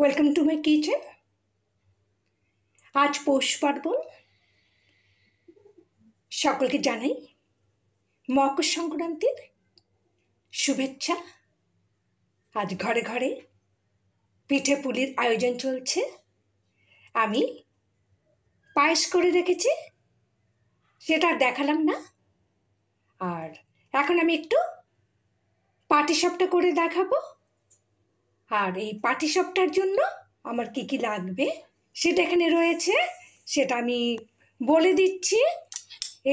Welcome to my kitchen. আজ পৌষ পার্বণ, সকলকে জানাই মকর সংক্রান্তির শুভেচ্ছা। আজ ঘরে ঘরে পিঠে পুলির আয়োজন চলছে। আমি পায়েস করে রেখেছি, সেটা আর দেখালাম না। আর এখন আমি একটু পাটিসাপটা করে দেখাবো। আর এই পাটিসাপটার জন্য আমার কি কি লাগবে সেটা এখানে রয়েছে, সেটা আমি বলে দিচ্ছি।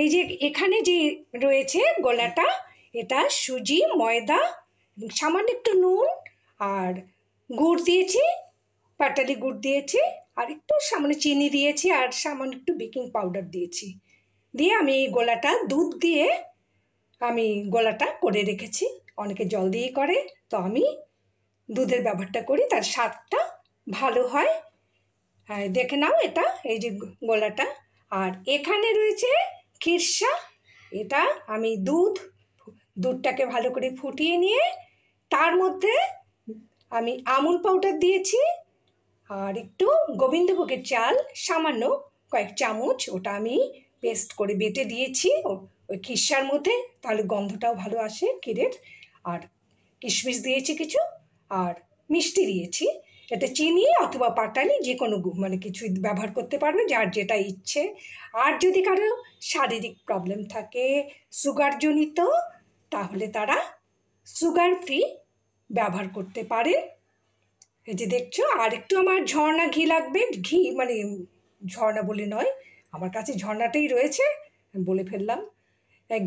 এই যে এখানে যে রয়েছে গোলাটা, এটা সুজি, ময়দা, সামান্য একটু নুন আর গুড় দিয়েছি, পাটালি গুড় দিয়েছি, আর একটু সামান্য চিনি দিয়েছি, আর সামান্য একটু বেকিং পাউডার দিয়েছি। দিয়ে আমি এই গোলাটা দুধ দিয়ে আমি গোলাটা করে রেখেছি। অনেকে জল দিয়ে করে, তো আমি দুধের ব্যবহারটা করি, তার স্বাদটা ভালো হয়। হ্যাঁ, দেখে নাও, এটা এই যে গোলাটা। আর এখানে রয়েছে খিরসা। এটা আমি দুধটাকে ভালো করে ফুটিয়ে নিয়ে তার মধ্যে আমি আমুল পাউডার দিয়েছি, আর একটু গোবিন্দভোগের চাল সামান্য কয়েক চামচ, ওটা আমি পেস্ট করে বেটে দিয়েছি ওই খিরসার মধ্যে, তাহলে গন্ধটাও ভালো আসে ক্ষীরের। আর কিশমিশ দিয়েছি কিছু, আর মিষ্টি দিয়েছি। এতে চিনি অথবা পাটালি যে কোনো কিছু ব্যবহার করতে পারবে, যার যেটা ইচ্ছে। আর যদি কারো শারীরিক প্রবলেম থাকে সুগারজনিত, তাহলে তারা সুগার ফ্রি ব্যবহার করতে পারেন। এই যে দেখছো, আর একটু আমার ঝর্ণা ঘি লাগবে। ঘি ঝর্ণা বলে নয়, আমার কাছে ঝর্ণাটাই রয়েছে, বলে ফেললাম।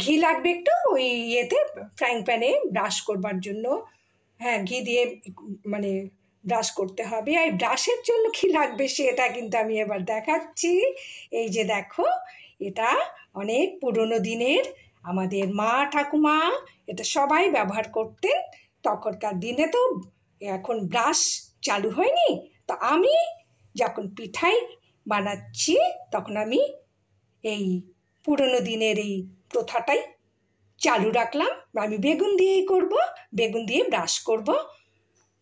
ঘি লাগবে একটু ওই ইয়েতে, ফ্রাইং প্যানে ব্রাশ করবার জন্য। হ্যাঁ, ঘি দিয়ে ব্রাশ করতে হবে। আর ব্রাশের জন্য কী লাগবে সেটা কিন্তু আমি এবার দেখাচ্ছি। এই যে দেখো, এটা অনেক পুরনো দিনের, আমাদের মা ঠাকুমা এটা সবাই ব্যবহার করতেন তখনকার দিনে। তো এখন ব্রাশ চালু হয়নি, তো আমি যখন পিঠাই বানাচ্ছি তখন আমি এই পুরনো দিনের এই প্রথাটাই চালু রাখলাম। আমি বেগুন দিয়েই করব, বেগুন দিয়ে ব্রাশ করব।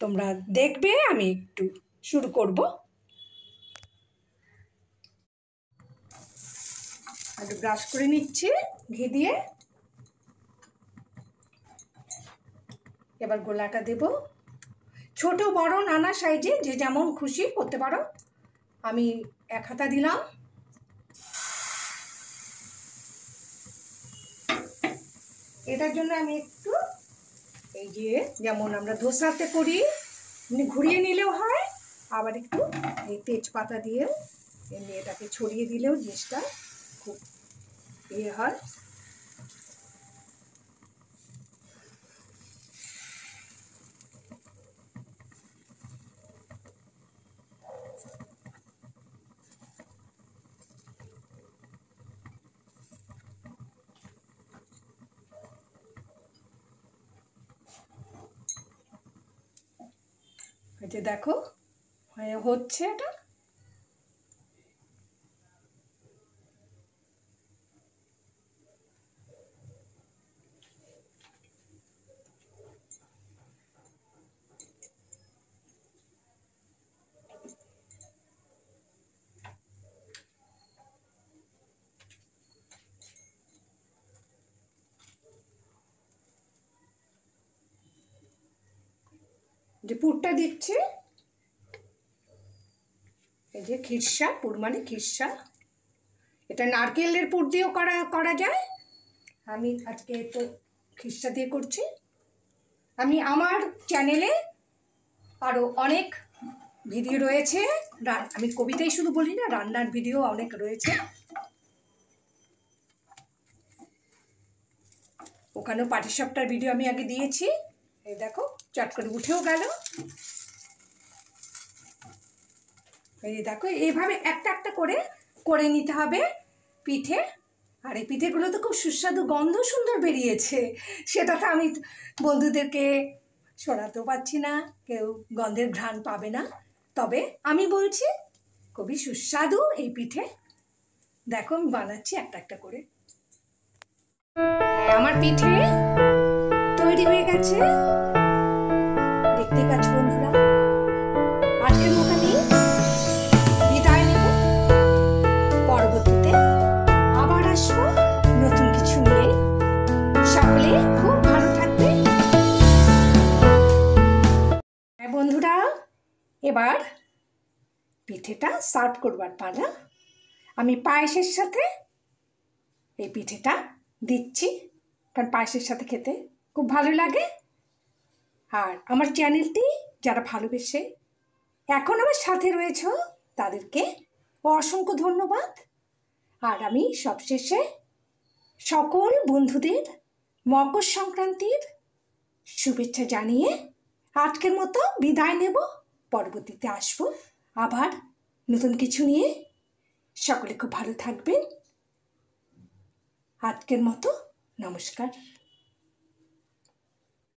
তোমরা দেখবে, আমি একটু শুরু করব। একটু ব্রাশ করে নিচ্ছি ঘি দিয়ে। এবার গোলাটা দেব, ছোট বড় নানা সাইজে যে যেমন খুশি করতে পারো। আমি এক হাতা দিলাম। এটার জন্য আমি একটু এই যে যেমন আমরা ধোসাতে করি ঘুরিয়ে নিলেও হয়, আবার একটু এই তেজপাতা দিয়ে এমনি এটাকে ছড়িয়ে দিলেও জিনিসটা খুব ইয়ে হয়। এই যে দেখো হচ্ছে এটা। যে পুরটা দিচ্ছি, এই যে খিরসা, পুর মানে খিরসা। এটা নারকেলের পুর দিয়েও করা যায়। আমি আজকে তো খিরসা দিয়ে করছি। আমি আমার চ্যানেলে আরও অনেক ভিডিও রয়েছে, আমি কবিতাই শুধু বলি না, রান্নার ভিডিও অনেক রয়েছে, ওখানেও পাটিসাপটার ভিডিও আমি আগে দিয়েছি। এই দেখো, চট করে উঠেও গেল। এই দেখো, এইভাবে একটা একটা করে নিতে হবে পিঠে। আর এই পিঠেগুলো তো খুব সুস্বাদু, গন্ধ সুন্দর বেরিয়েছে। সেটা তো আমি বন্ধুদেরকে শোনাতেও পারছি না, কেউ গন্ধের ঘ্রাণ পাবে না, তবে আমি বলছি খুবই সুস্বাদু এই পিঠে। দেখো আমি বানাচ্ছি একটা একটা করে। আমার পিঠে তৈরি হয়ে গেছে, দেখতে পাচ্ছ বন্ধুরা। আজকের সার্ভ করবার পালা। আমি পায়েসের সাথে এই পিঠেটা দিচ্ছি, কারণ পায়েসের সাথে খেতে খুব ভালো লাগে। আর আমার চ্যানেলটি যারা ভালোবেসে এখন আমার সাথে রয়েছে তাদেরকে অসংখ্য ধন্যবাদ। আর আমি সবশেষে সকল বন্ধুদের মকর সংক্রান্তির শুভেচ্ছা জানিয়ে আজকের মতো বিদায় নেব। পরবর্তীতে আসবো আবার নতুন কিছু নিয়ে। সকলে খুব ভালো থাকবেন। আজকের মতো নমস্কার।